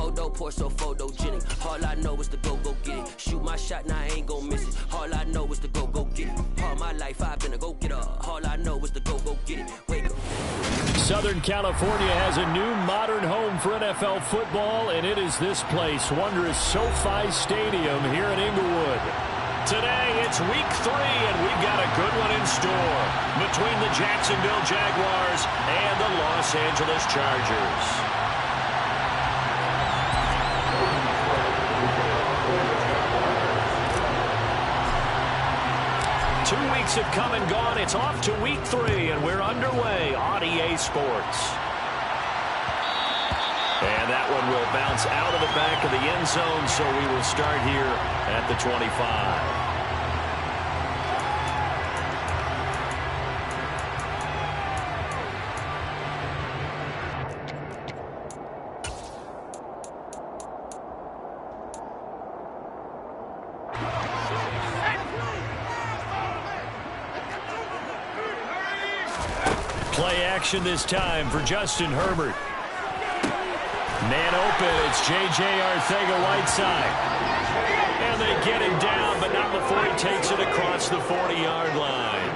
Photo, pour so photogenic. All I know is to go get it. Shoot my shot, now I ain't gon' miss it. All I know is to go get it. All my life I've been a go-getter. All I know is to go get it. Wake up. Southern California has a new modern home for NFL football, and it is this place, wondrous SoFi Stadium here in Inglewood. Today, it's week 3, and we've got a good one in store between the Jacksonville Jaguars and the Los Angeles Chargers. Weeks have come and gone. It's off to week 3, and we're underway on EA Sports. And that one will bounce out of the back of the end zone, so we will start here at the 25. Play action this time for Justin Herbert. Man open, it's J.J. Arcega-Whiteside. And they get him down, but not before he takes it across the 40-yard line.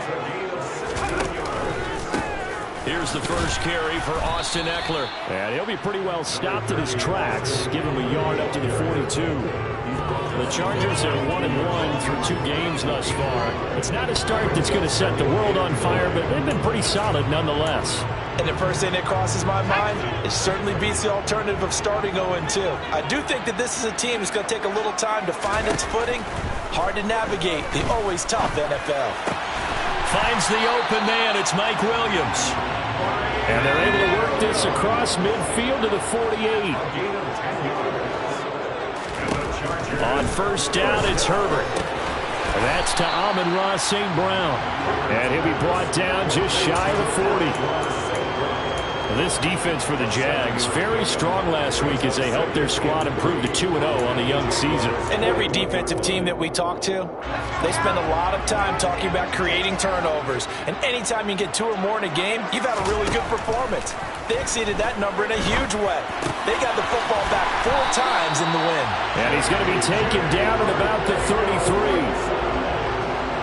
Here's the first carry for Austin Eckler. And he'll be pretty well stopped in his tracks. Give him a yard up to the 42. The Chargers are 1-1 through 2 games thus far. It's not a start that's going to set the world on fire, but they've been pretty solid nonetheless. And the first thing that crosses my mind, it certainly beats the alternative of starting 0-2. I do think that this is a team that's going to take a little time to find its footing. Hard to navigate the always tough NFL. Finds the open man. It's Mike Williams. And they're able to work this across midfield to the 48. On first down, it's Herbert. And that's to Amon-Ra St. Brown. And he'll be brought down just shy of the 40. This defense for the Jags, very strong last week as they helped their squad improve to 2-0 on the young season. And every defensive team that we talk to, they spend a lot of time talking about creating turnovers. And anytime you get 2 or more in a game, you've had a really good performance. They exceeded that number in a huge way. They got the football back 4 times in the win. And he's going to be taken down at about the 33.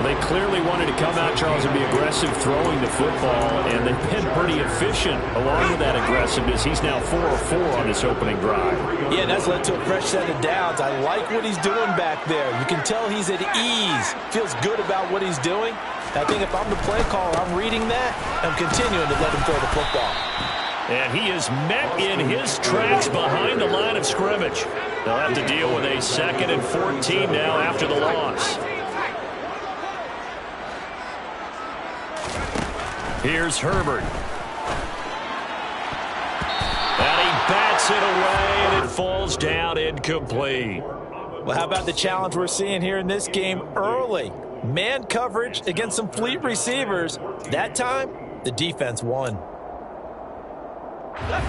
They clearly wanted to come out, Charles, and be aggressive throwing the football, and they've been pretty efficient along with that aggressiveness. He's now 4 of 4 on this opening drive. Yeah, and that's led to a fresh set of downs. I like what he's doing back there. You can tell he's at ease, feels good about what he's doing. I think if I'm the play caller, I'm reading that, and I'm continuing to let him throw the football. And he is met in his tracks behind the line of scrimmage. They'll have to deal with a 2nd and 14 now after the loss. Here's Herbert. And he bats it away, and it falls down incomplete. Well, how about the challenge we're seeing here in this game early? Man coverage against some fleet receivers. That time, the defense won.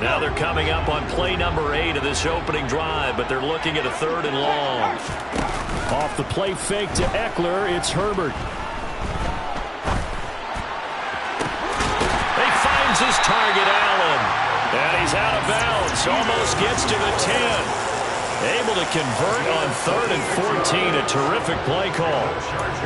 Now they're coming up on play number 8 of this opening drive, but they're looking at a 3rd and long. Off the play fake to Eckler, it's Herbert. His target, Allen. And he's out of bounds. Almost gets to the 10. Able to convert on 3rd and 14. A terrific play call.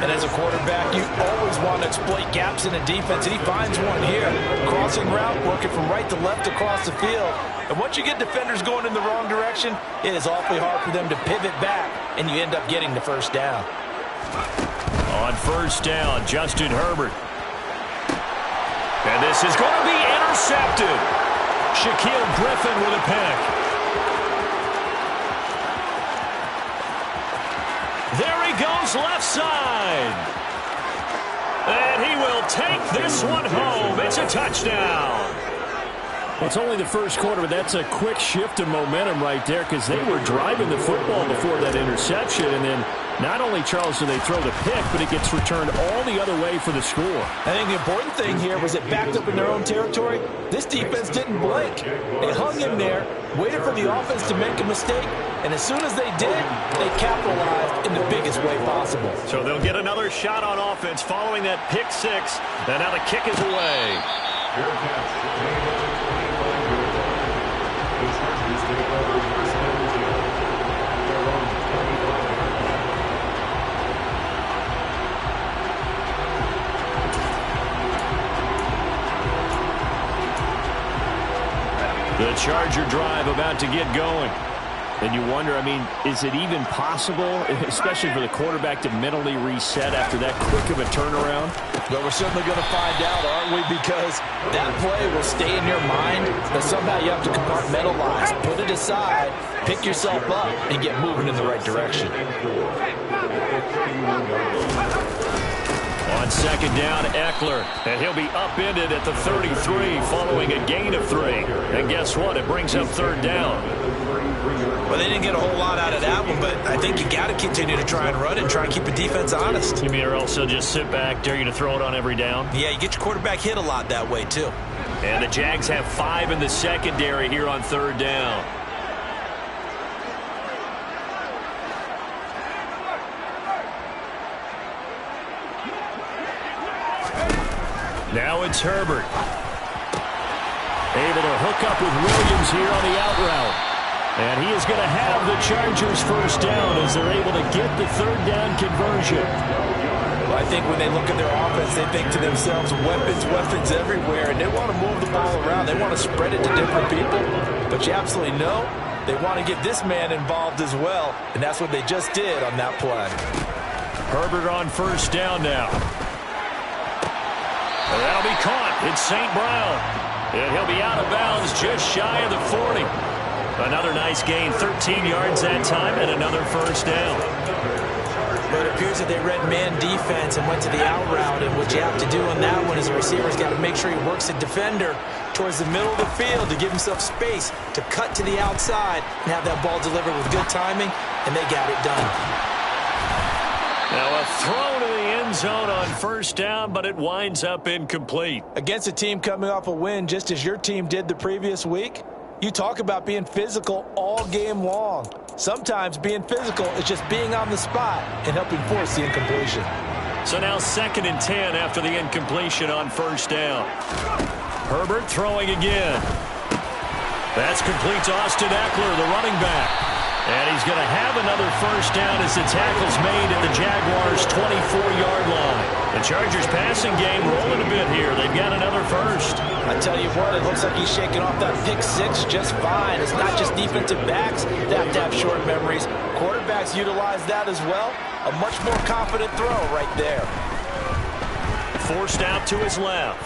And as a quarterback, you always want to exploit gaps in the defense, and he finds one here. Crossing route, working from right to left across the field. And once you get defenders going in the wrong direction, it is awfully hard for them to pivot back, and you end up getting the first down. On first down, Justin Herbert. And this is going to be intercepted. Shaquille Griffin with a pick. There he goes left side. And he will take this one home. It's a touchdown. Well, it's only the first quarter, but that's a quick shift of momentum right there because they were driving the football before that interception. And then not only, Charles, do they throw the pick, but it gets returned all the other way for the score. I think the important thing here was it backed up in their own territory. This defense didn't blink. They hung in there, waited for the offense to make a mistake, and as soon as they did, they capitalized in the biggest way possible. So they'll get another shot on offense following that pick 6, and now the kick is away. The Charger drive about to get going. And you wonder, I mean, is it even possible, especially for the quarterback, to mentally reset after that quick of a turnaround? Well, we're certainly going to find out, aren't we? Because that play will stay in your mind, but somehow you have to compartmentalize, put it aside, pick yourself up, and get moving in the right direction. On second down, Eckler, and he'll be upended at the 33 following a gain of 3. And guess what? It brings up third down. Well, they didn't get a whole lot out of that one, but I think you got to continue to try and run and try and keep the defense honest. You mean or else they'll just sit back, dare you to throw it on every down? Yeah, you get your quarterback hit a lot that way, too. And the Jags have 5 in the secondary here on third down. Now it's Herbert. Able to hook up with Williams here on the out route. And he is going to have the Chargers first down as they're able to get the third down conversion. Well, I think when they look at their offense, they think to themselves, weapons everywhere, and they want to move the ball around. They want to spread it to different people. But you absolutely know they want to get this man involved as well, and that's what they just did on that play. Herbert on first down now. And that'll be caught. It's St. Brown. And he'll be out of bounds just shy of the 40. Another nice gain, 13 yards that time, and another first down. But it appears that they read man defense and went to the out route, and what you have to do on that one is the receiver's got to make sure he works the defender towards the middle of the field to give himself space to cut to the outside and have that ball delivered with good timing, and they got it done. Now a throw to the end zone on first down, but it winds up incomplete. Against a team coming off a win just as your team did the previous week, you talk about being physical all game long. Sometimes being physical is just being on the spot and helping force the incompletion. So now 2nd and 10 after the incompletion on first down. Herbert throwing again. That's complete to Austin Eckler, the running back. And he's going to have another first down as the tackle's made at the Jaguars' 24-yard line. The Chargers passing game rolling a bit here. They've got another first. I tell you what, it looks like he's shaking off that pick 6 just fine. It's not just defensive backs that have to have short memories. Quarterbacks utilize that as well. A much more confident throw right there. Forced out to his left.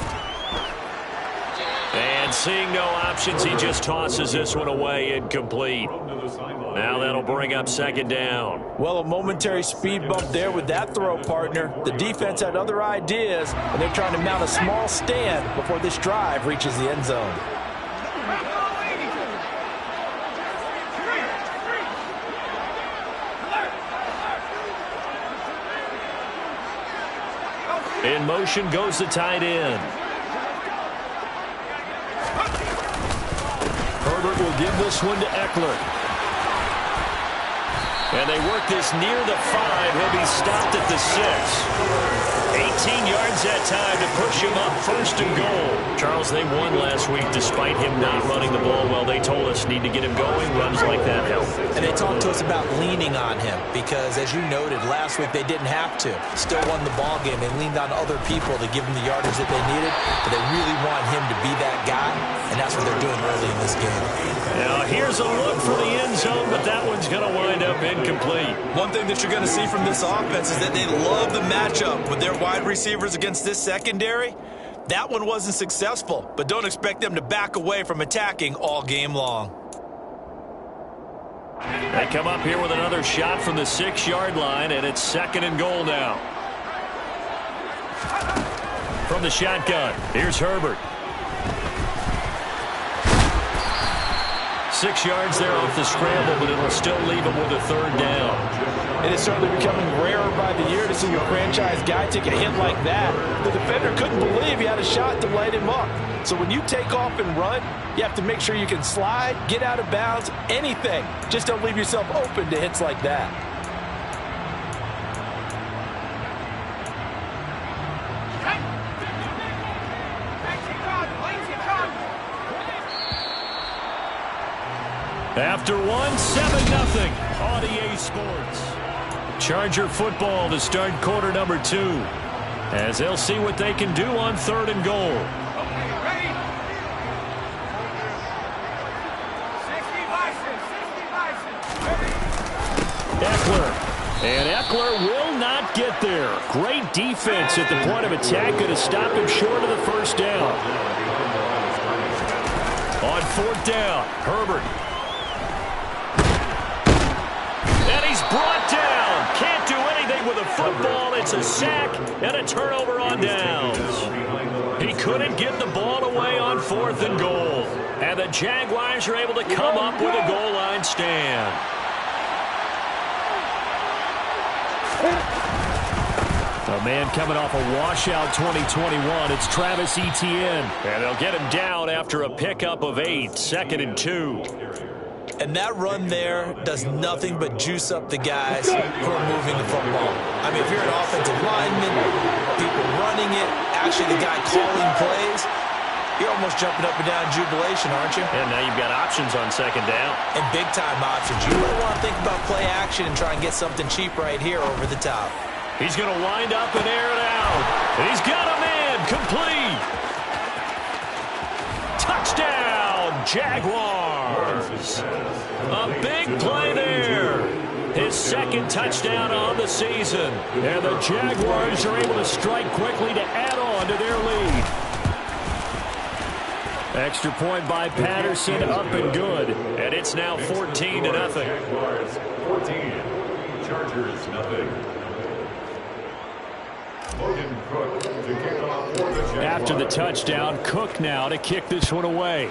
And seeing no options, he just tosses this one away, incomplete. Now that'll bring up second down. Well, a momentary speed bump there with that throw, partner. The defense had other ideas, and they're trying to mount a small stand before this drive reaches the end zone. In motion goes the tight end. Herbert will give this one to Eckler. And they work this near the 5. He'll be stopped at the 6. 18 yards that time to push him up first and goal. Charles, they won last week despite him not running the ball well. They told us need to get him going. Runs like that help. And they talked to us about leaning on him because, as you noted, last week they didn't have to. Still won the ball game. They leaned on other people to give them the yardage that they needed, but they really want him to be that guy, and that's what they're doing early in this game. Now here's a look for the end zone, but that one's going to wind up incomplete. One thing that you're going to see from this offense is that they love the matchup with their wide receivers against this secondary. That one wasn't successful, but don't expect them to back away from attacking all game long. They come up here with another shot from the 6-yard line, and it's second and goal now. From the shotgun, here's Herbert. 6 yards there off the scramble, but it'll still leave him with a third down. It is certainly becoming rarer by the year to see a franchise guy take a hit like that. The defender couldn't believe he had a shot to light him up. So when you take off and run, you have to make sure you can slide, get out of bounds, anything. Just don't leave yourself open to hits like that. After one, 7-0 on EA Sports. Charger football to start quarter number 2, as they'll see what they can do on third and goal. And Eckler will not get there. Great defense at the point of attack. Going to stop him short of the first down. On fourth down, Herbert. And he's brought down. Can't do anything with a football. It's a sack and a turnover on downs. He couldn't get the ball away on 4th and goal. And the Jaguars are able to come up with a goal line stand. A man coming off a washout 2021. It's Travis Etienne. And they'll get him down after a pickup of 8. 2nd and 2. And that run there does nothing but juice up the guys who are moving the football. I mean, if you're an offensive lineman, people running it, actually the guy calling plays, you're almost jumping up and down in jubilation, aren't you? And now you've got options on 2nd down. And big-time options. You might want to think about play action and try and get something cheap right here over the top. He's going to wind up and air it out. And he's got a man complete. Touchdown, Jaguars. A big play there. His 2nd touchdown on the season. And the Jaguars are able to strike quickly to add on to their lead. Extra point by Patterson, up and good. And it's now 14-0. Jaguars 14, Chargers nothing. After the touchdown, Cook now to kick this one away.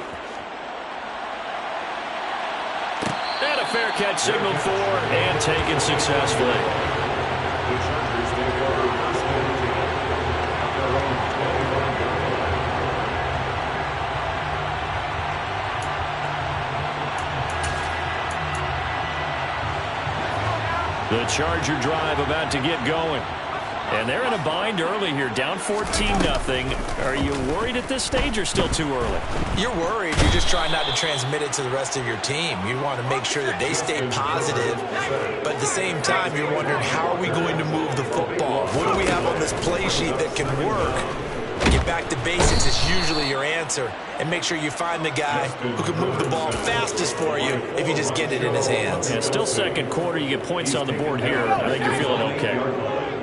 And a fair catch signaled for and taken successfully. The Chargers take over first and 10 at their own 21 yard line. The Charger drive about to get going. And they're in a bind early here, down 14-0. Are you worried at this stage or still too early? You're worried. You're just trying not to transmit it to the rest of your team. You want to make sure that they stay positive. But at the same time, you're wondering, how are we going to move the football? What do we have on this play sheet that can work? Get back to basics is usually your answer. And make sure you find the guy who can move the ball fastest for you if you just get it in his hands. Yeah, still 2nd quarter. You get points on the board here. I think you're feeling okay.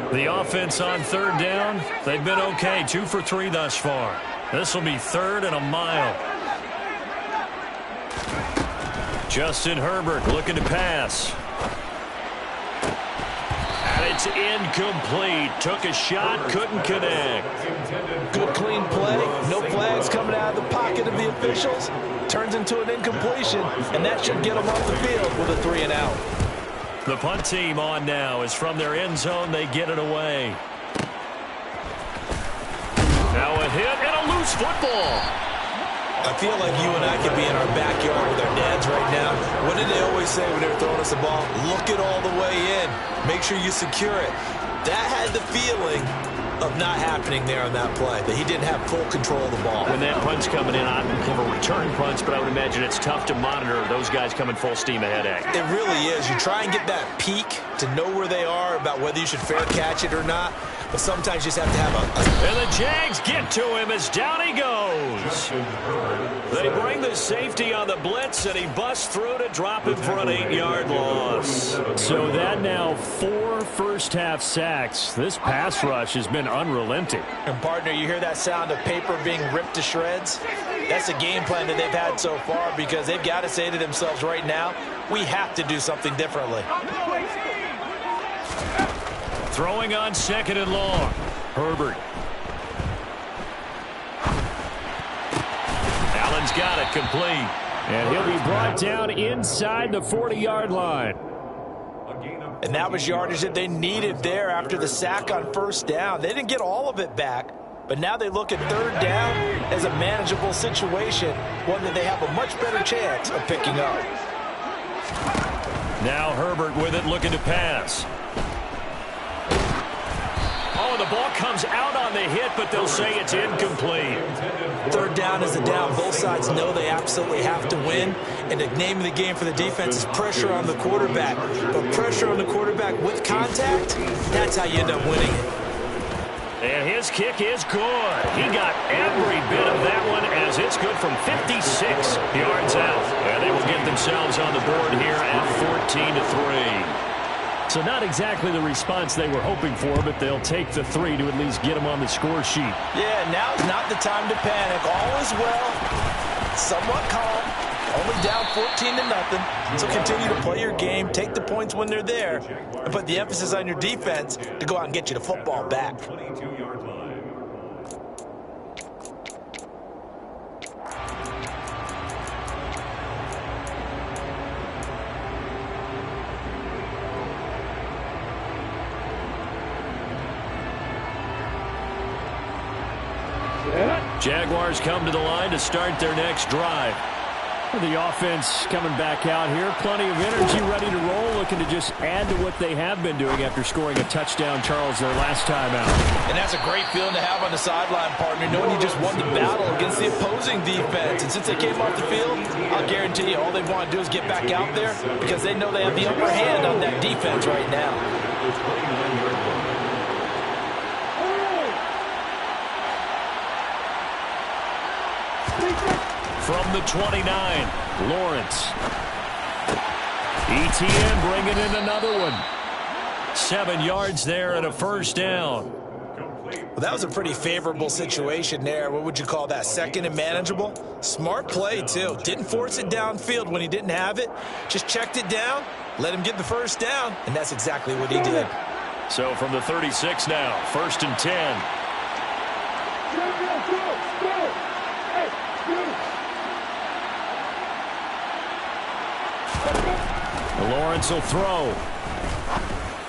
The offense on 3rd down, they've been okay. 2 for 3 thus far. This will be 3rd and a mile. Justin Herbert looking to pass. And it's incomplete. Took a shot, couldn't connect. Good clean play. No flags coming out of the pocket of the officials. Turns into an incompletion, and that should get them off the field with a 3 and out. The punt team on now is from their end zone. They get it away. Now a hit and a loose football. I feel like you and I could be in our backyard with our dads right now. What did they always say when they were throwing us the ball? Look it all the way in. Make sure you secure it. That had the feeling of not happening there on that play, that he didn't have full control of the ball. When that punt's coming in, I don't have a return punch, but I would imagine it's tough to monitor those guys coming full steam ahead at. It really is. You try and get that peek to know where they are, about whether you should fair catch it or not, but sometimes you just have to have a... And the Jags get to him as down he goes. They bring the safety on the blitz, and he busts through to drop him for an 8-yard loss. So that now 4 first-half sacks. This pass rush has been unrelenting. And, partner, you hear that sound of paper being ripped to shreds? That's the game plan that they've had so far, because they've got to say to themselves right now, we have to do something differently. Throwing on 2nd and long. Herbert. Allen's got it complete. And he'll be brought down inside the 40-yard line. And that was yardage that they needed there after the sack on 1st down. They didn't get all of it back, but now they look at 3rd down as a manageable situation, one that they have a much better chance of picking up. Now Herbert with it, looking to pass. Oh, and the ball comes out on the hit, but they'll say it's incomplete. 3rd down is the down. Both sides know they absolutely have to win. And the name of the game for the defense is pressure on the quarterback. But pressure on the quarterback with contact, that's how you end up winning it. And his kick is good. He got every bit of that one as it's good from 56 yards out. And they will get themselves on the board here at 14-3. So not exactly the response they were hoping for, but they'll take the 3 to at least get them on the score sheet. Yeah, now's not the time to panic. All is well, somewhat calm, only down 14-0. So continue to play your game, take the points when they're there, and put the emphasis on your defense to go out and get you the football back. 22-yard line. Jaguars come to the line to start their next drive. The offense coming back out here. Plenty of energy, ready to roll, looking to just add to what they have been doing after scoring a touchdown, Charles, their last time out. And that's a great feeling to have on the sideline, partner, knowing you just won the battle against the opposing defense. And since they came off the field, I'll guarantee you all they want to do is get back out there because they know they have the upper hand on that defense right now. From the 29, Lawrence. ETN bringing in another one. 7 yards there and a first down. Well, that was a pretty favorable situation there. What would you call that? Second and manageable? Smart play, too. Didn't force it downfield when he didn't have it. Just checked it down, let him get the first down, and that's exactly what he did. So from the 36 now, 1st and 10. Lawrence will throw.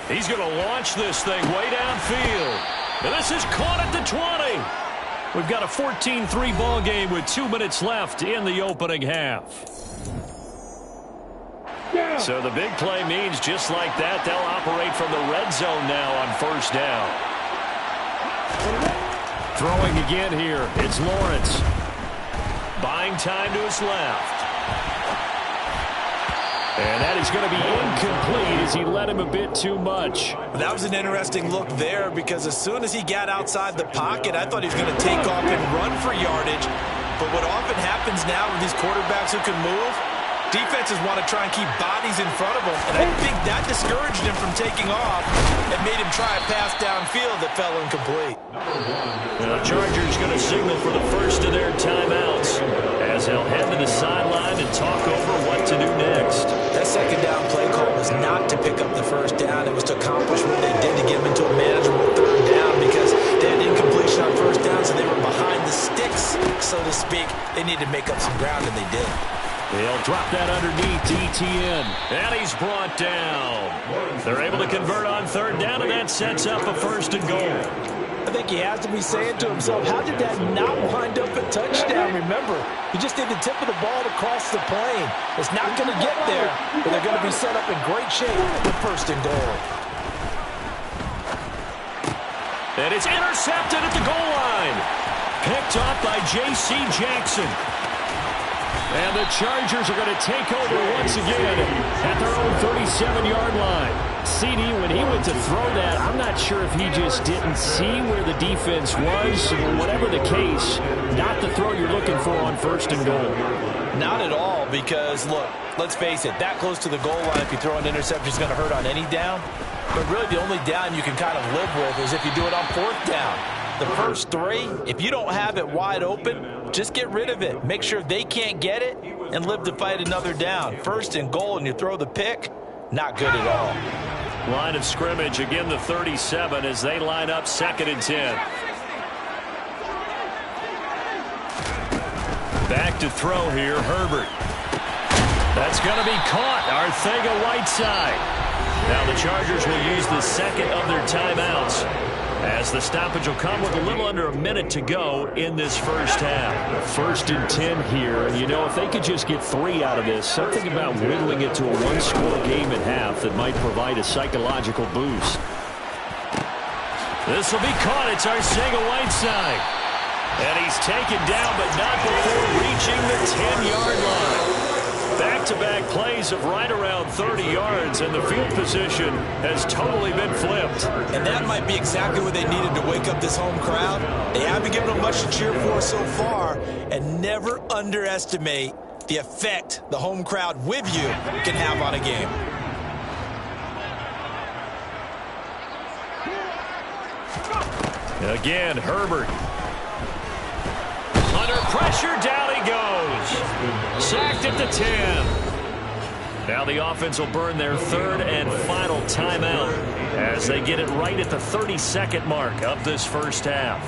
He's going to launch this thing way downfield. And this is caught at the 20. We've got a 14-3 ball game with 2 minutes left in the opening half. So the big play means just like that, they'll operate from the red zone now on first down. Throwing again here, it's Lawrence. Buying time to his left. And that is going to be incomplete as he led him a bit too much. That was an interesting look there because as soon as he got outside the pocket, I thought he was going to take off and run for yardage. But what often happens now with these quarterbacks who can move, defenses want to try and keep bodies in front of them. And I think that discouraged him from taking off and made him try a pass downfield that fell incomplete. The Chargers going to signal for the first of their timeouts as they'll head to the sideline and talk over what to do next. That second down play call was not to pick up the first down. It was to accomplish what they did to get them into a manageable third down because they had incompletion on first down, so they were behind the sticks, so to speak. They needed to make up some ground, and they did. They'll drop that underneath ETN. And he's brought down. They're able to convert on third down, and that sets up a 1st and goal. I think he has to be saying to himself, how did that not wind up a touchdown? Remember, he just did the tip of the ball to cross the plane. It's not going to get there, but they're going to be set up in great shape with 1st and goal. And it's intercepted at the goal line. Picked off by J.C. Jackson. And the Chargers are going to take over once again at their own 37-yard line. CD, when he went to throw that, I'm not sure if he just didn't see where the defense was. Whatever the case, not the throw you're looking for on 1st and goal. Not at all, because, look, let's face it, that close to the goal line, if you throw an interception, is going to hurt on any down. But really, the only down you can kind of live with is if you do it on 4th down. The first 3, if you don't have it wide open, just get rid of it. Make sure they can't get it and live to fight another down. 1st and goal, and you throw the pick, not good at all. Line of scrimmage, again the 37 as they line up 2nd and 10. Back to throw here, Herbert. That's going to be caught. Arcega-Whiteside. Now the Chargers will use the 2nd of their timeouts as the stoppage will come with a little under a minute to go in this first half. 1st and 10 here, and you know, if they could just get 3 out of this, something about whittling it to a 1-score game at half that might provide a psychological boost. This will be caught. It's Arcega-Whiteside. And he's taken down, but not before reaching the 10-yard line. Back-to-back plays of right around 30 yards, and the field position has totally been flipped. And that might be exactly what they needed to wake up this home crowd. They haven't given them much to cheer for so far, and never underestimate the effect the home crowd with you can have on a game. Again, Herbert. Under pressure, down he goes. Sacked at the 10. Now the offense will burn their third and final timeout as they get it right at the 32nd mark of this first half.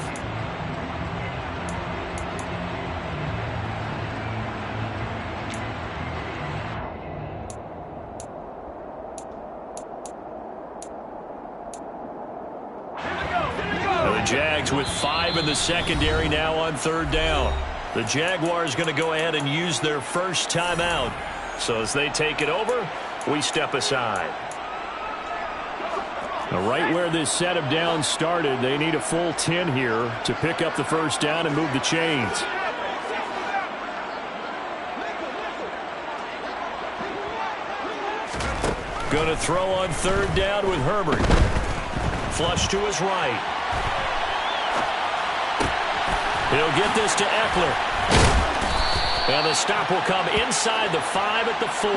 The Jags with 5 in the secondary now on third down. The Jaguars going to go ahead and use their first timeout. So as they take it over, we step aside. Now right where this set of downs started, they need a full 10 here to pick up the first down and move the chains. Going to throw on third down with Herbert. Flush to his right. He'll get this to Eckler. And the stop will come inside the 5 at the 4.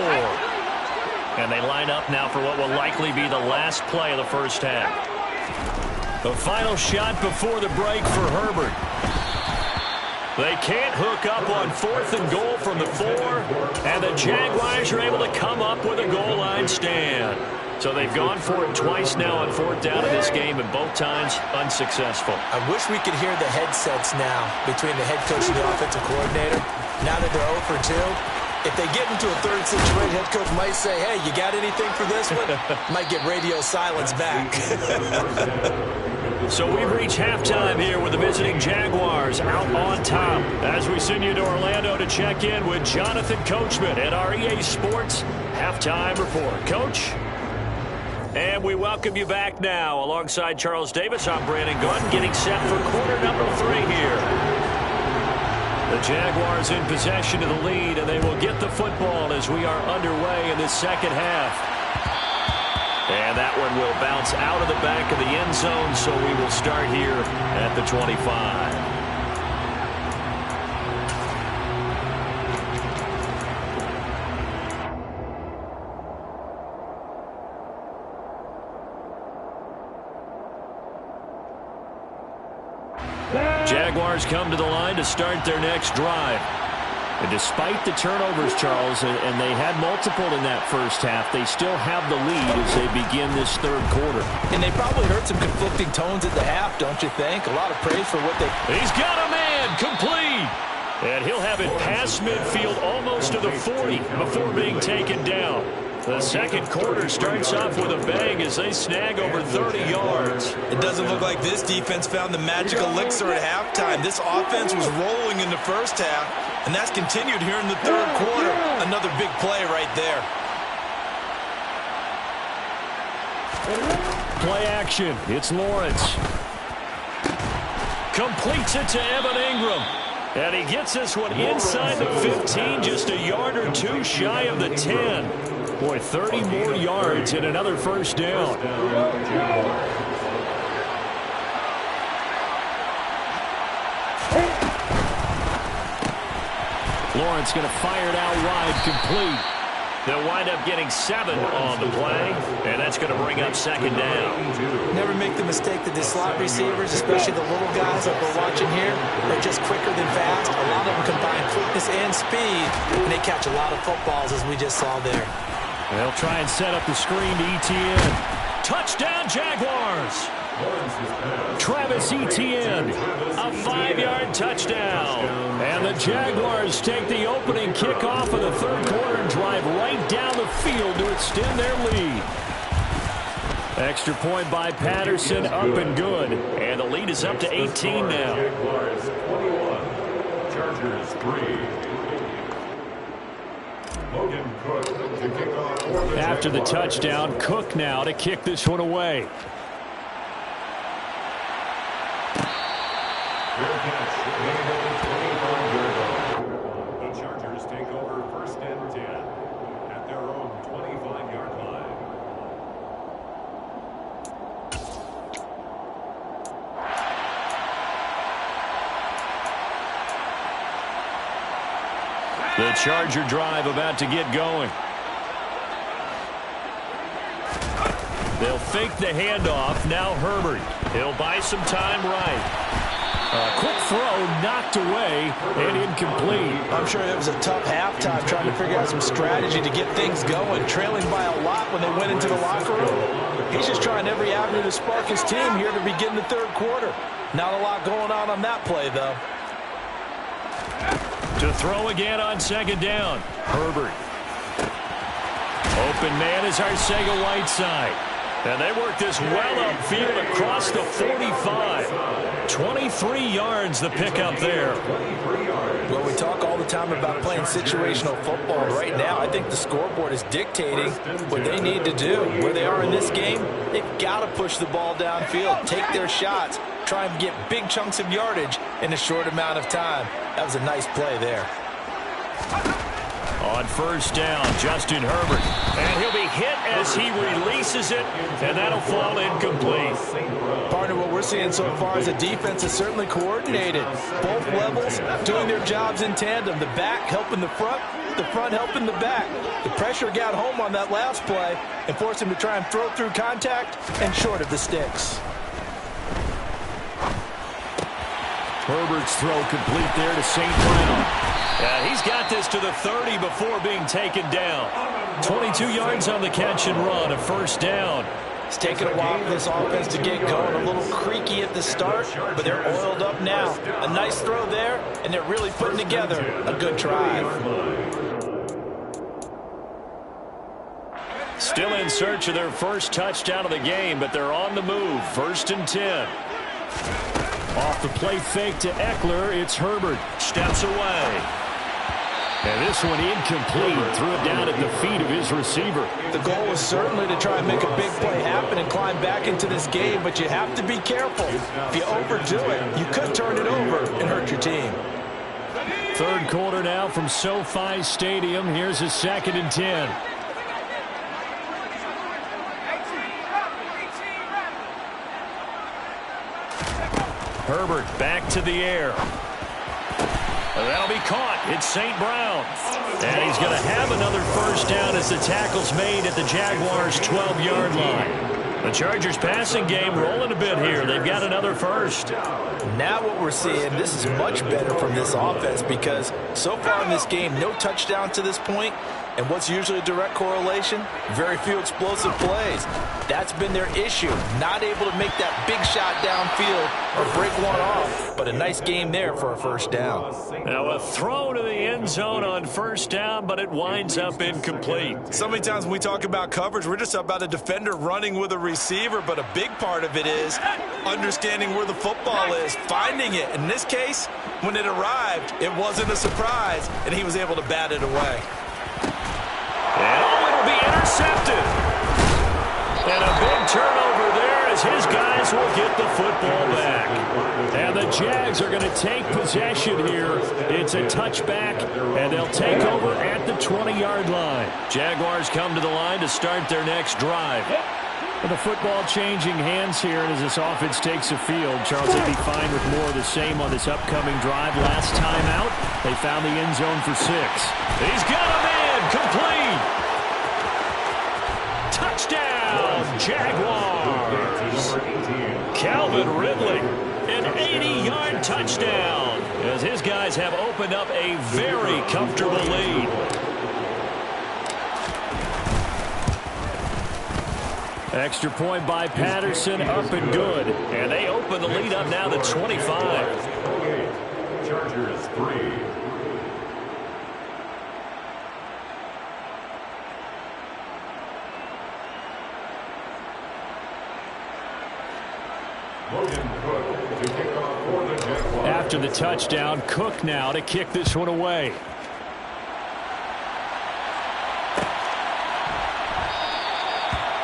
And they line up now for what will likely be the last play of the first half. The final shot before the break for Herbert. They can't hook up on 4th and goal from the 4. And the Jaguars are able to come up with a goal line stand. So they've gone for it twice now on 4th down in this game, and both times unsuccessful. I wish we could hear the headsets now between the head coach and the offensive coordinator. Now that they're 0 for 2, if they get into a third situation, head coach might say, hey, you got anything for this one? Might get radio silence back. So we've reached halftime here with the visiting Jaguars out on top. As we send you to Orlando to check in with Jonathan Coachman at our EA Sports Halftime Report. Coach? And we welcome you back now. Alongside Charles Davis, I'm Brandon Gunn, getting set for quarter number 3 here. The Jaguars in possession of the lead, and they will get the football as we are underway in the second half. And that one will bounce out of the back of the end zone, so we will start here at the 25. Jaguars come to the line to start their next drive. And despite the turnovers, Charles, and they had multiple in that first half, they still have the lead as they begin this third quarter. And they probably heard some conflicting tones at the half, don't you think? A lot of praise for what they... He's got a man, complete. And he'll have it past midfield almost to the 40 before being taken down. The second quarter starts off with a bang as they snag over 30 yards. It doesn't look like this defense found the magic elixir at halftime. This offense was rolling in the first half, and that's continued here in the third quarter. Another big play right there. Play action. It's Lawrence. Completes it to Evan Ingram. And he gets this one inside the 15, just a yard or 2 shy of the 10. Boy, 30 more yards and another first down. Lawrence going to fire it out wide, complete. They'll wind up getting 7 on the play, and that's going to bring up second down. Never make the mistake that the slot receivers, especially the little guys that we're watching here, are just quicker than fast. A lot of them combine quickness and speed, and they catch a lot of footballs, as we just saw there. They'll try and set up the screen to Etienne. Touchdown, Jaguars! Travis Etienne, a 5-yard touchdown. And the Jaguars take the opening kickoff of the third quarter and drive right down the field to extend their lead. Extra point by Patterson, up and good. And the lead is up to 18 now. Jaguars 21, Chargers 3. After the touchdown, Cook now to kick this one away. The Chargers take over 1st and 10 at their own 25-yard line. The Charger drive about to get going. They'll fake the handoff. Now Herbert. He'll buy some time right. Quick throw knocked away and incomplete. I'm sure it was a tough halftime trying to figure out some strategy to get things going, trailing by a lot when they went into the locker room. He's just trying every avenue to spark his team here to begin the third quarter. Not a lot going on that play, though. To throw again on second down. Herbert. Open man is Arcega-Whiteside. And they work this well upfield across the 45. 23 yards the pickup there. Well, we talk all the time about playing situational football. Right now, I think the scoreboard is dictating what they need to do. Where they are in this game, they've got to push the ball downfield, take their shots, try and get big chunks of yardage in a short amount of time. That was a nice play there. On first down, Justin Herbert. And he'll be hit as he releases it, and that'll fall incomplete. Partner, what we're seeing so far is the defense is certainly coordinated. Both levels doing their jobs in tandem. The back helping the front helping the back. The pressure got home on that last play and forced him to try and throw through contact and short of the sticks. Herbert's throw complete there to St. Brown. Yeah, he's got this to the 30 before being taken down. 22 yards on the catch and run, a first down. It's taken a while for this offense to get going. A little creaky at the start, but they're oiled up now. A nice throw there, and they're really putting together a good drive. Still in search of their first touchdown of the game, but they're on the move. First and 10. Off the play fake to Eckler, it's Herbert. Steps away. And this one incomplete. Threw it down at the feet of his receiver. The goal was certainly to try and make a big play happen and climb back into this game, but you have to be careful. If you overdo it, you could turn it over and hurt your team. Third quarter now from SoFi Stadium. Here's a second and 10. Herbert back to the air. And that'll be caught. It's St. Brown. And he's going to have another first down as the tackle's made at the Jaguars' 12-yard line. The Chargers passing game rolling a bit here. They've got another first. Now what we're seeing, this is much better from this offense because so far in this game, no touchdown to this point. And what's usually a direct correlation? Very few explosive plays. That's been their issue. Not able to make that big shot downfield or break one off. But a nice game there for a first down. Now a throw to the end zone on first down, but it winds up incomplete. So many times when we talk about coverage, we're just about a defender running with a receiver. But a big part of it is understanding where the football is, finding it. In this case, when it arrived, it wasn't a surprise, and he was able to bat it away. And it'll be intercepted. And a big turnover there as his guys will get the football back. And the Jags are going to take possession here. It's a touchback, and they'll take over at the 20-yard line. Jaguars come to the line to start their next drive. And the football changing hands here, and as this offense takes the field, Charles, they'd be fine with more of the same on this upcoming drive. Last time out, they found the end zone for 6. He's got him in. Complete. Touchdown, Jaguars. Calvin Ridley, an 80-yard touchdown, as his guys have opened up a very comfortable lead. Extra point by Patterson, up and good. And they open the lead up now to 25. Chargers 3. After the touchdown, Cook now to kick this one away.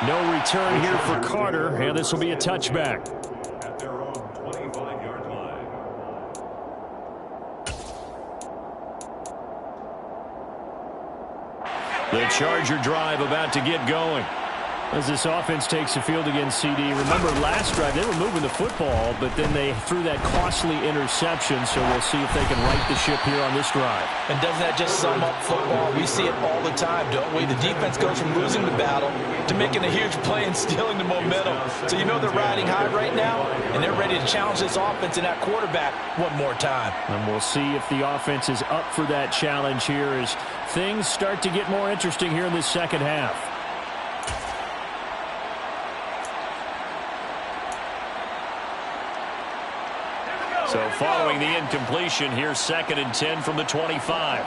No return here for Carter, and this will be a touchback. At their own 25-yard line. The Charger drive about to get going. As this offense takes the field against CD, remember last drive they were moving the football, but then they threw that costly interception, so we'll see if they can right the ship here on this drive. And doesn't that just sum up football? We see it all the time, don't we? The defense goes from losing the battle to making a huge play and stealing the momentum. So you know they're riding high right now, and they're ready to challenge this offense and that quarterback one more time. And we'll see if the offense is up for that challenge here as things start to get more interesting here in this second half. So following the incompletion, here's 2nd and 10 from the 25.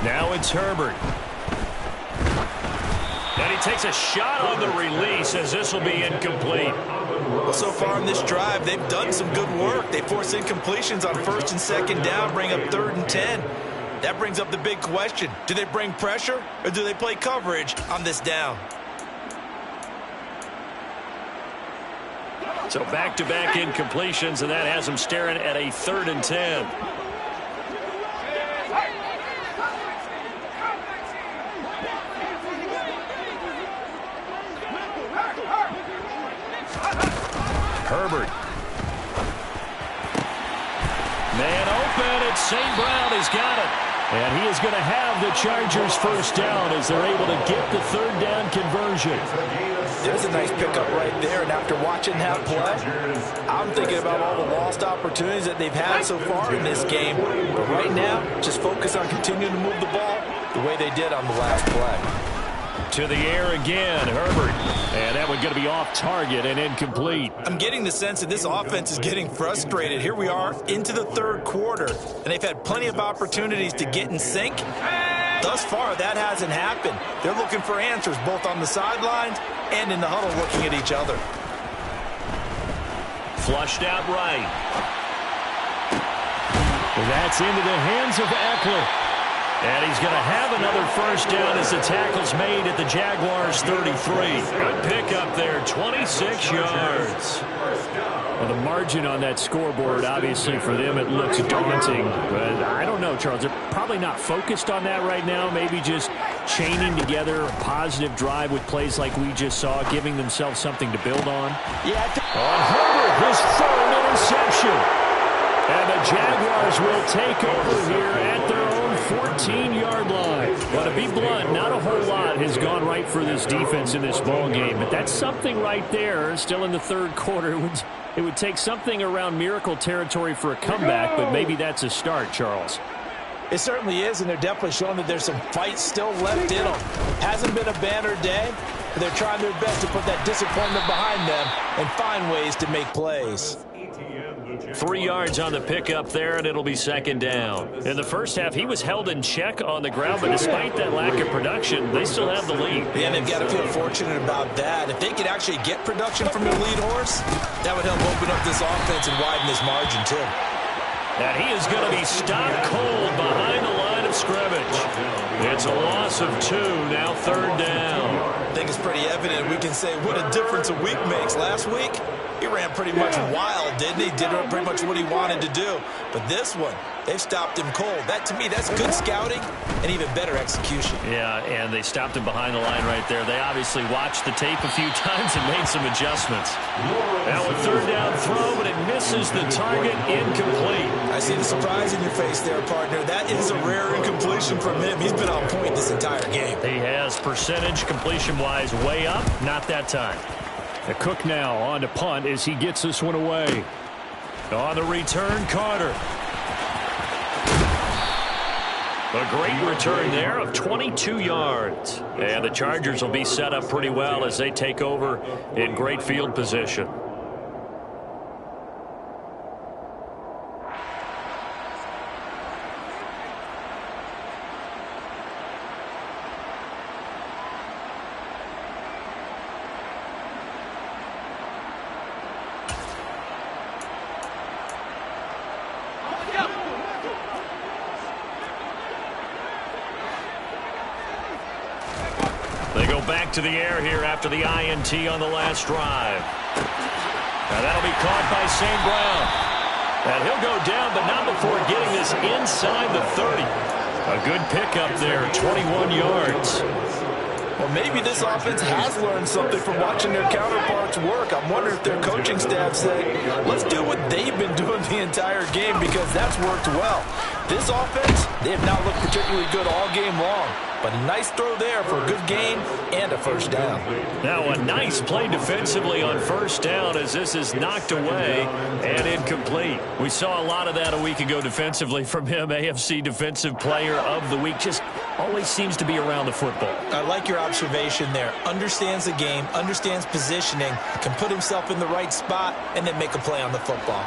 Now it's Herbert. And he takes a shot on the release as this will be incomplete. Well, so far in this drive, they've done some good work. They force incompletions on 1st and 2nd down, bring up 3rd and 10. That brings up the big question. Do they bring pressure or do they play coverage on this down? So back-to-back incompletions, and that has them staring at a 3rd and 10. Herbert. Man open, it's St. Brown has got it. And he is going to have the Chargers first down as they're able to get the 3rd down conversion. There's a nice pickup right there, and after watching that play, I'm thinking about all the lost opportunities that they've had so far in this game. But right now, just focus on continuing to move the ball the way they did on the last play. To the air again, Herbert. And that one's going to be off target and incomplete. I'm getting the sense that this offense is getting frustrated. Here we are into the 3rd quarter, and they've had plenty of opportunities to get in sync. Thus far, that hasn't happened. They're looking for answers both on the sidelines and in the huddle looking at each other. Flushed out right. That's into the hands of Eckler. And he's going to have another first down as the tackle's made at the Jaguars' 33. Good pickup there, 26 yards. Well, the margin on that scoreboard, obviously for them it looks daunting. But I don't know, Charles. They're probably not focused on that right now. Maybe just chaining together a positive drive with plays like we just saw, giving themselves something to build on. Yeah. On Herbert, his 3rd interception. And the Jaguars will take over here at their own 14-yard line. But to be blunt, not a whole lot has gone right for this defense in this ball game. But that's something right there. Still in the 3rd quarter. It would take something around miracle territory for a comeback, but maybe that's a start, Charles. It certainly is, and they're definitely showing that there's some fight still left in them. Hasn't been a banner day, but they're trying their best to put that disappointment behind them and find ways to make plays. 3 yards on the pickup there, and it'll be 2nd down. In the first half, he was held in check on the ground, but despite that lack of production, they still have the lead. Yeah, they've got to feel fortunate about that. If they could actually get production from their lead horse, that would help open up this offense and widen this margin, too. And he is going to be stopped cold behind the line of scrimmage. It's a loss of 2, now 3rd down. I think it's pretty evident. We can say what a difference a week makes. Last week, he ran pretty much wild, didn't he? Did pretty much what he wanted to do. But this one, they've stopped him cold. That, to me, that's good scouting and even better execution. Yeah, and they stopped him behind the line right there. They obviously watched the tape a few times and made some adjustments. Now a 3rd down throw, but it misses the target, incomplete. I see the surprise in your face there, partner. That is a rare incompletion from him. He's been on point this entire game. He has percentage completion-wise way up, not that time. The Cook now on to punt as he gets this one away. On the return, Carter. A great return there of 22 yards. And the Chargers will be set up pretty well as they take over in great field position. They go back to the air here after the INT on the last drive. Now that'll be caught by St. Brown. And he'll go down, but not before getting this inside the 30. A good pickup there, 21 yards. Well, maybe this offense has learned something from watching their counterparts work. I'm wondering if their coaching staff said, let's do what they've been doing the entire game, because that's worked well. This offense, they have not looked particularly good all game long. But a nice throw there for a good gain and a first down. Now a nice play defensively on first down as this is knocked away and incomplete. We saw a lot of that a week ago defensively from him. AFC Defensive Player of the Week. Just always seems to be around the football. I like your observation there. Understands the game, understands positioning, can put himself in the right spot, and then make a play on the football.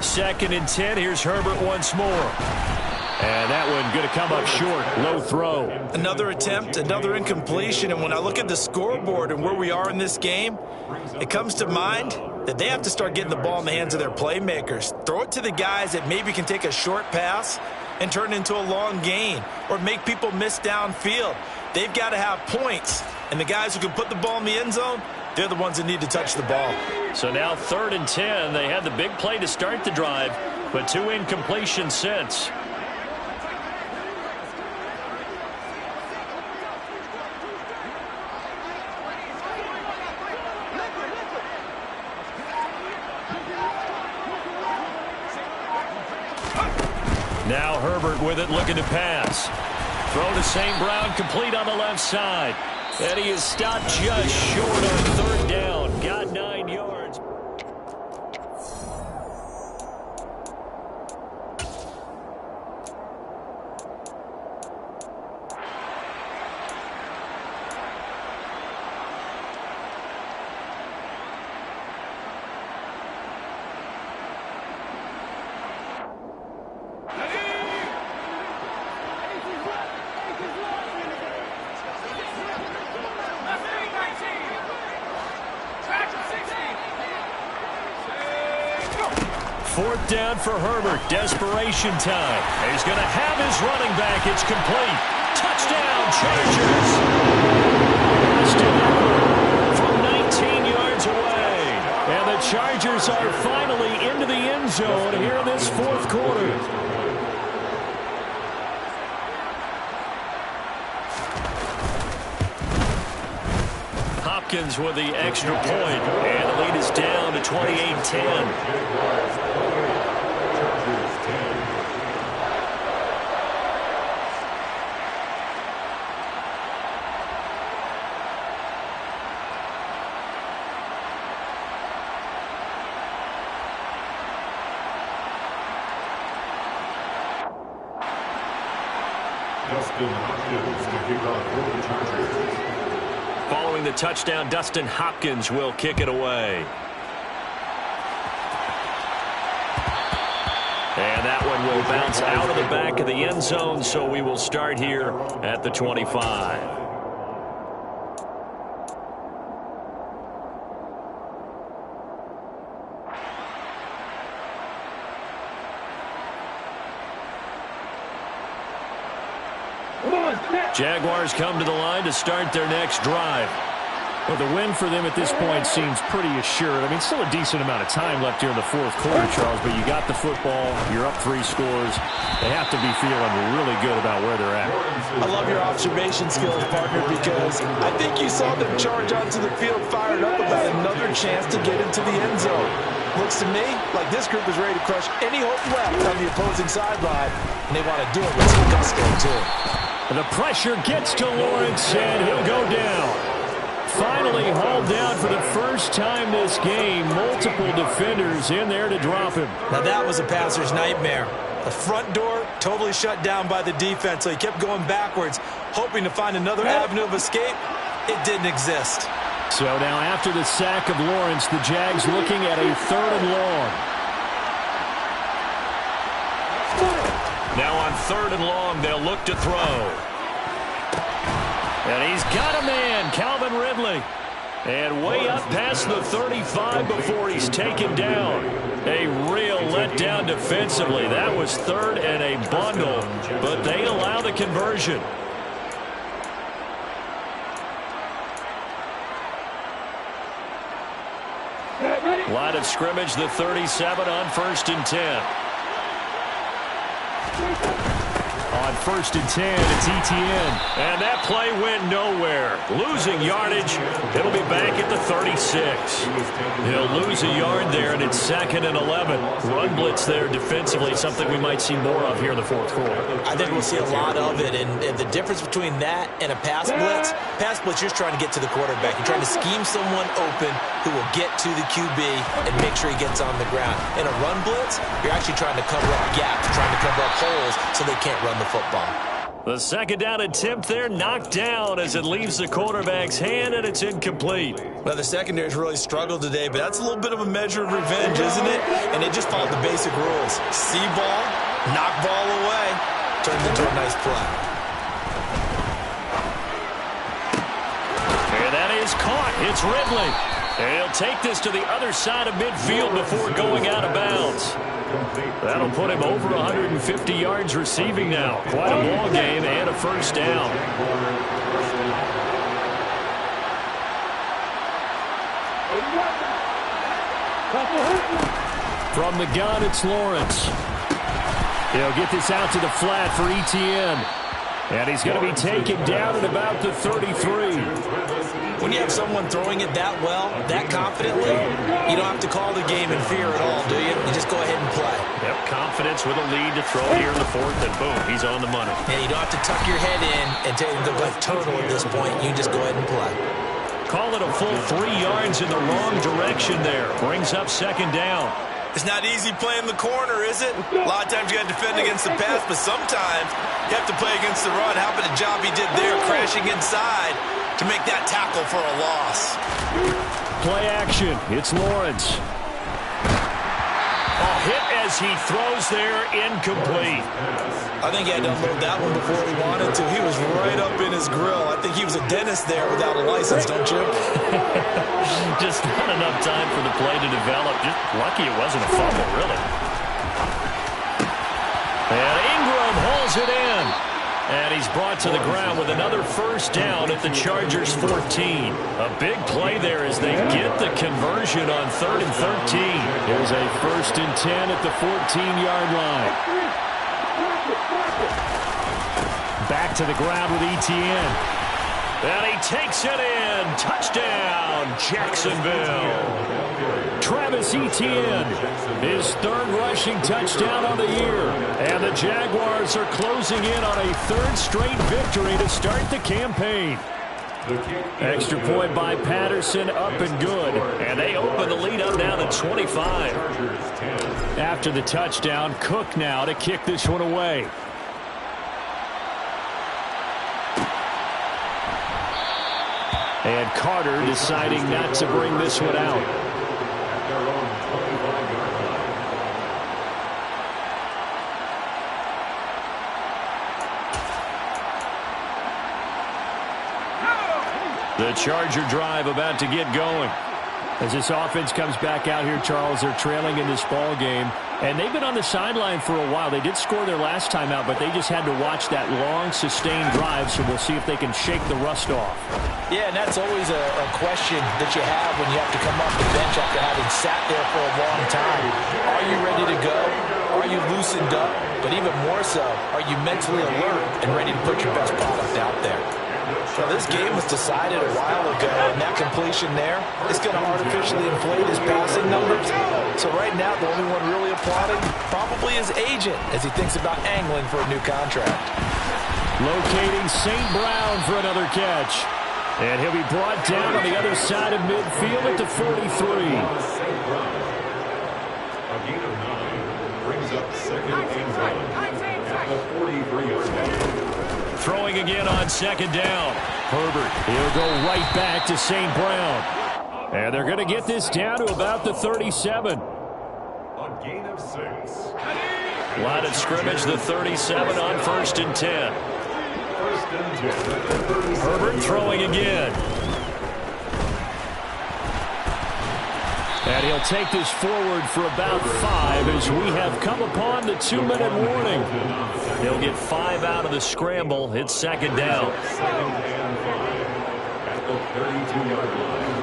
Second and 10. Here's Herbert once more. And that one going to come up short. Low throw. Another attempt, another incompletion. And when I look at the scoreboard and where we are in this game, it comes to mind that they have to start getting the ball in the hands of their playmakers. Throw it to the guys that maybe can take a short pass and turn it into a long gain or make people miss downfield. They've got to have points. And the guys who can put the ball in the end zone, they're the ones that need to touch the ball. So now 3rd and 10. They had the big play to start the drive, but 2 incompletions since. Now Herbert with it, looking to pass. Throw to St. Brown, complete on the left side. And he is stopped just short on 3rd down. Got 9 yards. Fourth down for Herbert. Desperation time. He's going to have his running back. It's complete. Touchdown, Chargers. From 19 yards away. And the Chargers are finally into the end zone here in this 4th quarter. Hopkins with the extra point. And the lead is down to 28-10. Following the touchdown, Dustin Hopkins will kick it away. And that one will bounce out of the back of the end zone, so we will start here at the 25. Jaguars come to the line to start their next drive. Well, the win for them at this point seems pretty assured. I mean, still a decent amount of time left here in the 4th quarter, Charles, but you got the football, you're up 3 scores. They have to be feeling really good about where they're at. I love your observation skills, partner, because I think you saw them charge onto the field fired up about another chance to get into the end zone. Looks to me like this group is ready to crush any hope left on the opposing sideline, and they want to do it with some gusto, too. The pressure gets to Lawrence, and he'll go down. Finally hauled down for the first time this game. Multiple defenders in there to drop him. Now that was a passer's nightmare. The front door totally shut down by the defense, so he kept going backwards, hoping to find another avenue of escape. It didn't exist. So now after the sack of Lawrence, the Jags looking at a 3rd and long. Now on 3rd and long, they'll look to throw. And he's got a man, Calvin Ridley. And way up past the 35 before he's taken down. A real letdown defensively. That was 3rd and a bundle, but they allow the conversion. Line of scrimmage, the 37 on 1st and 10. On 1st and 10, it's Etienne. And that play went nowhere. Losing yardage. It'll be back at the 36. He'll lose a yard there, and it's 2nd and 11. Run blitz there defensively, something we might see more of here in the 4th quarter. I think we'll see a lot of it, and the difference between that and a pass blitz, you're trying to get to the quarterback. You're trying to scheme someone open who will get to the QB and make sure he gets on the ground. In a run blitz, you're actually trying to cover up gaps, trying to cover up holes so they can't run the football. The 2nd down attempt there knocked down as it leaves the quarterback's hand, and it's incomplete. Well, the secondary's really struggled today, but that's a little bit of a measure of revenge, isn't it? And they just followed the basic rules. See ball, knock ball away, turns into a nice play. And that is caught. It's Ridley. And he'll take this to the other side of midfield before going out of bounds. That'll put him over 150 yards receiving now. Quite a ball game and a 1st down. From the gun, it's Lawrence. He'll get this out to the flat for Etienne. And he's going to be taken down at about the 33. When you have someone throwing it that well, that confidently, you don't have to call the game in fear at all, do you? You just go ahead and play. Yep, confidence with a lead to throw here in the 4th, and boom, he's on the money. And you don't have to tuck your head in and take the like total at this point. You just go ahead and play. Call it a full 3 yards in the wrong direction there. Brings up 2nd down. It's not easy playing the corner, is it? A lot of times you got to defend against the pass, but sometimes you have to play against the run. How about the job he did there, crashing inside to make that tackle for a loss? Play action. It's Lawrence. A hit as he throws there, incomplete. I think he had to unload that one before he wanted to. He was right up in his grill. I think he was a dentist there without a license, don't you? Just not enough time for the play to develop. Just lucky it wasn't a fumble, really. And Ingram hauls it in. And he's brought to the ground with another 1st down at the Chargers' 14. A big play there as they get the conversion on 3rd and 13. Here's a 1st and 10 at the 14-yard line. Back to the ground with Etienne. And he takes it in. Touchdown, Jacksonville. Travis Etienne, his 3rd rushing touchdown on the year. And the Jaguars are closing in on a 3rd straight victory to start the campaign. Extra point by Patterson, up and good. And they open the lead up now to 25. After the touchdown, Cook now to kick this one away. And Carter deciding not to bring this one out. The Charger drive about to get going. As this offense comes back out here, Charles, they're trailing in this ball game. And they've been on the sideline for a while. They did score their last time out, but they just had to watch that long, sustained drive, so we'll see if they can shake the rust off. Yeah, and that's always a question that you have when you have to come off the bench after having sat there for a long time. Are you ready to go? Are you loosened up? But even more so, are you mentally alert and ready to put your best product out there? Well, this game was decided a while ago, and that completion there is going to artificially inflate his passing numbers. So right now, the only one really applauding probably his agent as he thinks about angling for a new contract. Locating St. Brown for another catch. And he'll be brought down on the other side of midfield at the 43. A gain of 9 brings up 2nd and 1 at the 43-yard line. Throwing again on 2nd down. Herbert, he'll go right back to St. Brown. And they're going to get this down to about the 37. A gain of 6. Line of scrimmage, the 37 on 1st and 10. Herbert throwing again. And he'll take this forward for about 5 as we have come upon the 2-minute warning. He'll get 5 out of the scramble. It's 2nd down. 2nd and 5 at the 32-yard line.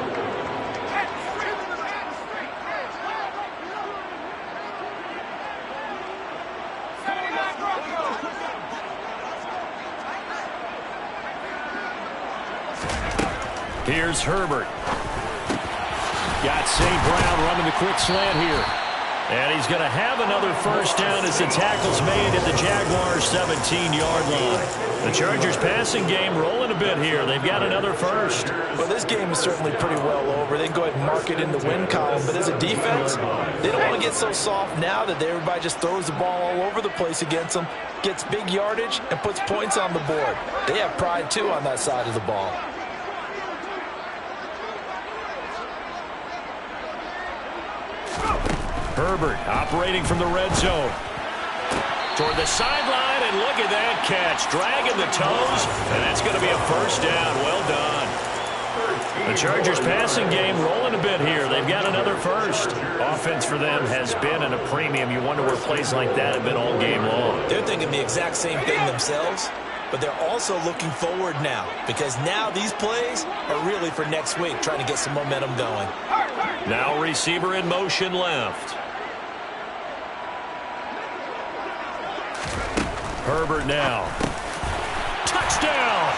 Here's Herbert. Got St. Brown running the quick slant here. And he's going to have another first down as the tackle's made at the Jaguars' 17-yard line. The Chargers' passing game rolling a bit here. They've got another first. Well, this game is certainly pretty well over. They can go ahead and mark it in the win column. But as a defense, they don't want to get so soft now that everybody just throws the ball all over the place against them, gets big yardage, and puts points on the board. They have pride, too, on that side of the ball. Herbert operating from the red zone. Toward the sideline, and look at that catch. Dragging the toes, and that's going to be a first down. Well done. The Chargers passing game rolling a bit here. They've got another first. Offense for them has been at a premium. You wonder where plays like that have been all game long. They're thinking the exact same thing themselves, but they're also looking forward now, because now these plays are really for next week, trying to get some momentum going. Now receiver in motion left. Herbert now. Touchdown!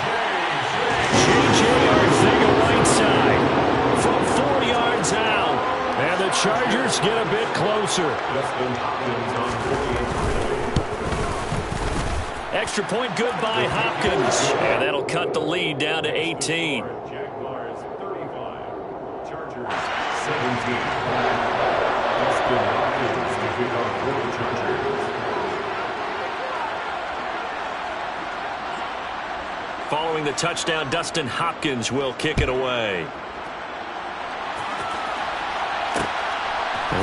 J.J. Arcega-Whiteside from 4 yards out. And the Chargers get a bit closer. Extra point good by Hopkins. And that'll cut the lead down to 18. Jaguars 35, Chargers 17. Dustin Hopkins to kick off for the Chargers. Following the touchdown, Dustin Hopkins will kick it away.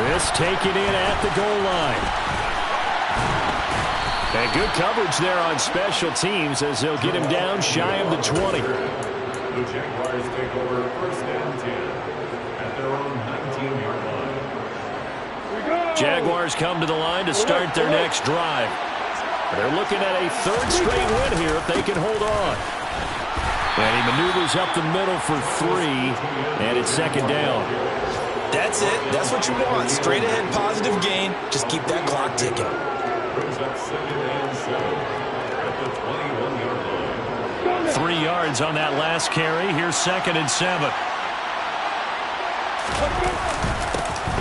This taken in at the goal line. And good coverage there on special teams as they'll get him down shy of the 20. The Jaguars take over first and 10 at their own 19-yard line. Jaguars come to the line to start their next drive. They're looking at a third straight win here if they can hold on. And he maneuvers up the middle for 3, and it's second down. That's it. That's what you want. Straight ahead, positive gain. Just keep that clock ticking. Brings up second and 7 at the 21-yard line. 3 yards on that last carry. Here's second and 7.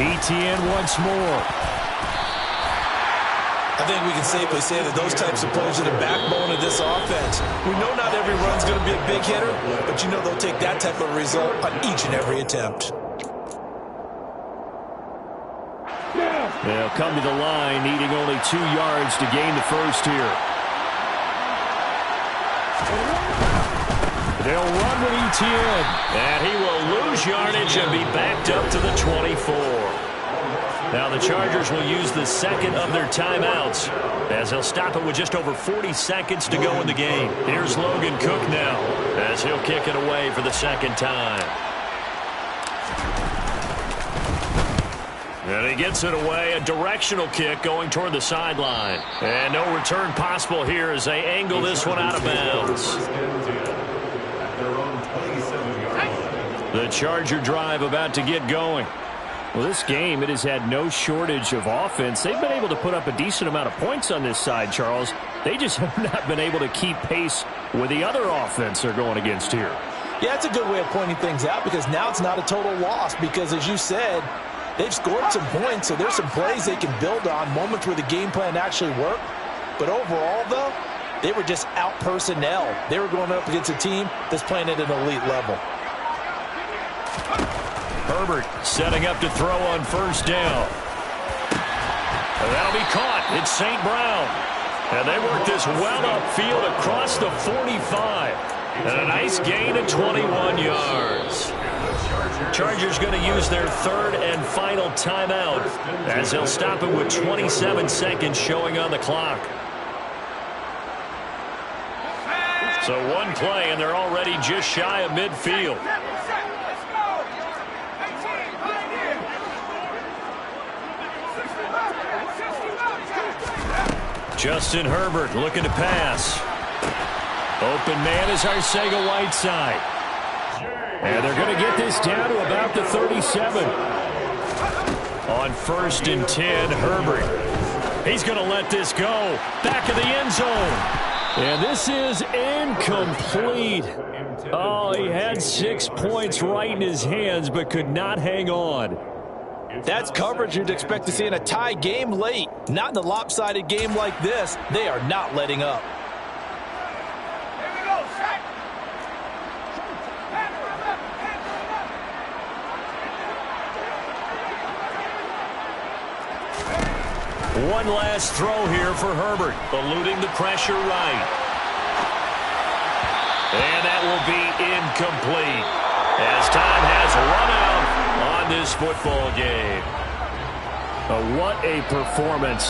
ETN once more. I think we can safely say that those types of plays are the backbone of this offense. We know not every run's going to be a big hitter, but you know they'll take that type of result on each and every attempt. They'll come to the line needing only 2 yards to gain the first here. They'll run with ETN, and he will lose yardage and be backed up to the 24. Now the Chargers will use the second of their timeouts as they'll stop it with just over 40 seconds to go in the game. Here's Logan Cook now as he'll kick it away for the second time. And he gets it away, a directional kick going toward the sideline. And no return possible here as they angle this one out of bounds. The Charger drive about to get going. Well, this game, it has had no shortage of offense. They've been able to put up a decent amount of points on this side, Charles. They just have not been able to keep pace with the other offense they're going against here. Yeah, it's a good way of pointing things out because now it's not a total loss because, as you said, they've scored some points, so there's some plays they can build on, moments where the game plan actually worked. But overall, though, they were just out personnel. They were going up against a team that's playing at an elite level. Herbert setting up to throw on first down. And that'll be caught. It's St. Brown. And they work this well upfield across the 45. And a nice gain of 21 yards. Chargers going to use their third and final timeout as they'll stop it with 27 seconds showing on the clock. So one play, and they're already just shy of midfield. Justin Herbert looking to pass. Open man is Arcega-Whiteside. And they're going to get this down to about the 37. On first and 10, Herbert. He's going to let this go. Back of the end zone. And this is incomplete. Oh, he had 6 points right in his hands, but could not hang on. That's coverage you'd expect to see in a tie game late. Not in a lopsided game like this. They are not letting up. One last throw here for Herbert, eluding the pressure right. And that will be incomplete as time has run out on this football game. What a performance.